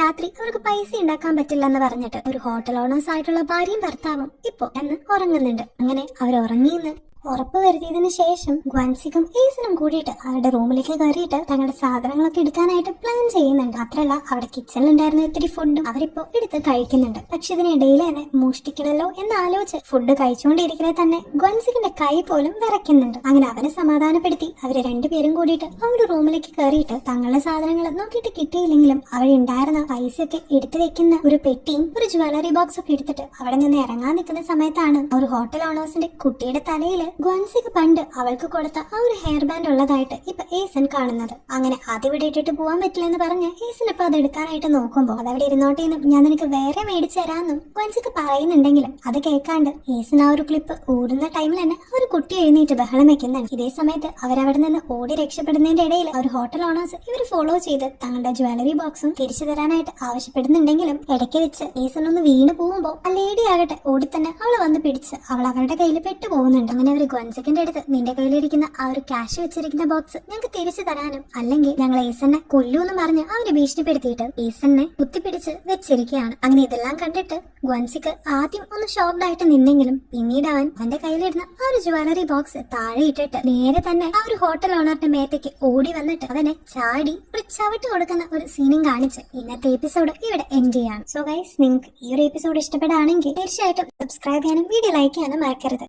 രാത്രി അവർക്ക് പൈസ ഉണ്ടാക്കാൻ പറ്റില്ല എന്ന് പറഞ്ഞിട്ട് ഒരു ഹോട്ടൽ ഓണേഴ്സ് ആയിട്ടുള്ള ഭാര്യയും ഭർത്താവും ഇപ്പൊ അന്ന് ഉറങ്ങുന്നുണ്ട്. അങ്ങനെ അവർ ഉറങ്ങിയെന്ന് ഉറപ്പ് വരുത്തിയതിനു ശേഷം ഗ്വൻസിക്കും ഈസനും കൂടിയിട്ട് അവരുടെ റൂമിലേക്ക് കയറിയിട്ട് തങ്ങളുടെ സാധനങ്ങളൊക്കെ എടുക്കാനായിട്ട് പ്ലാൻ ചെയ്യുന്നുണ്ട്. മാത്രമല്ല അവിടെ കിച്ചണിൽ ഉണ്ടായിരുന്ന ഇത്തിരി ഫുഡും അവരിപ്പോ എടുത്ത് കഴിക്കുന്നുണ്ട്. പക്ഷെ ഇതിനിടയിൽ തന്നെ മോഷ്ടിക്കണല്ലോ എന്ന് ആലോചിച്ച് ഫുഡ് കഴിച്ചുകൊണ്ടിരിക്കുന്നത് തന്നെ ഗ്വൻസിക്കിന്റെ കൈ പോലും വിറയ്ക്കുന്നുണ്ട്. അങ്ങനെ അവനെ സമാധാനപ്പെടുത്തി അവര് രണ്ടുപേരും കൂടിയിട്ട് അവരുടെ റൂമിലേക്ക് കയറിയിട്ട് തങ്ങളുടെ സാധനങ്ങൾ നോക്കിയിട്ട് കിട്ടിയില്ലെങ്കിലും അവിടെ ഉണ്ടായിരുന്ന പൈസയൊക്കെ എടുത്തു വെക്കുന്ന ഒരു പെട്ടിയും ഒരു ജ്വല്ലറി ബോക്സ് ഒക്കെ എടുത്തിട്ട് അവിടെ നിന്ന് ഇറങ്ങാൻ നിൽക്കുന്ന സമയത്താണ് ഒരു ഹോട്ടൽ ഓണേഴ്സിന്റെ കുട്ടിയുടെ തലയില് ഗ്വൻസിക്ക് പണ്ട് അവൾക്ക് കൊടുത്ത ആ ഒരു ഹെയർ ബാൻഡ് ഉള്ളതായിട്ട് ഇപ്പൊ ഈസൻ കാണുന്നത്. അങ്ങനെ അത് ഇവിടെ ഇട്ടിട്ട് പോകാൻ പറ്റില്ലെന്ന് പറഞ്ഞ് ഈസൻ ഇപ്പൊ അത് എടുക്കാനായിട്ട് നോക്കുമ്പോ അതവിടെ ഇരുന്നോട്ടേന്നും ഞാൻ നിനക്ക് വേറെ മേടിച്ചു തരാമെന്നും ഗ്വൻസിക്ക് പറയുന്നുണ്ടെങ്കിലും അത് കേൾക്കാണ്ട് ഈസൻ ആ ഒരു ക്ലിപ്പ് ഊരുന്ന ടൈമിൽ തന്നെ ഒരു കുട്ടി എഴുന്നേറ്റ് ബഹളം വെക്കുന്നുണ്ട്. ഇതേ സമയത്ത് അവരവിടെ നിന്ന് ഓടി രക്ഷപ്പെടുന്നതിന്റെ ഇടയിൽ ഒരു ഹോട്ടൽ ഓണേഴ്സ് ഇവർ ഫോളോ ചെയ്ത് തങ്ങളുടെ ജ്വല്ലറി ബോക്സും തിരിച്ചു തരാനായിട്ട് ആവശ്യപ്പെടുന്നുണ്ടെങ്കിലും ഇടയ്ക്ക് വെച്ച് ഈസൻ ഒന്ന് വീണ് പോകുമ്പോ ആ ലേഡി ആകട്ടെ ഓടി തന്നെ അവളെ വന്ന് പിടിച്ച് അവൾ അവരുടെ കയ്യിൽ പെട്ടു പോകുന്നുണ്ട്. അങ്ങനെ അവർ ഗ്വൻസിക്കിന്റെ അടുത്ത് നിന്റെ കയ്യിലിരിക്കുന്ന ആ ഒരു ക്യാഷ് വെച്ചിരിക്കുന്ന ബോക്സ് ഞങ്ങൾക്ക് തിരിച്ചു തരാനും അല്ലെങ്കിൽ ഞങ്ങൾ ഈസനെ കൊല്ലൂന്ന് പറഞ്ഞ് അവരെ ഭീഷണിപ്പെടുത്തിയിട്ട് ഈസനെ കുത്തിപ്പിടിച്ച് വെച്ചിരിക്കുകയാണ്. അങ്ങനെ ഇതെല്ലാം കണ്ടിട്ട് ഗ്വൻസിക്ക് ആദ്യം ഒന്ന് ഷോക്ഡ് ആയിട്ട് നിന്നെങ്കിലും പിന്നീട് അവന്റെ കയ്യിലിരുന്ന ആ ഒരു ജ്വല്ലറി ബോക്സ് താഴെ ഇട്ടിട്ട് നേരെ തന്നെ ആ ഒരു ഹോട്ടൽ ഓണറിന്റെ മേത്തേക്ക് ഓടി വന്നിട്ട് അവനെ ചാടി ഒരു ചവിട്ട് കൊടുക്കുന്ന ഒരു സീനും കാണിച്ച് ഇന്നത്തെ എപ്പിസോഡ് ഇവിടെ എൻഡ് ചെയ്യാണ്. സോ ഗൈസ്, നിങ്ങൾക്ക് ഈ ഒരു എപ്പിസോഡ് ഇഷ്ടപ്പെടുകയാണെങ്കിൽ തീർച്ചയായിട്ടും സബ്സ്ക്രൈബ് ചെയ്യാനും വീഡിയോ ലൈക്ക് ചെയ്യാനും മറക്കരുത്.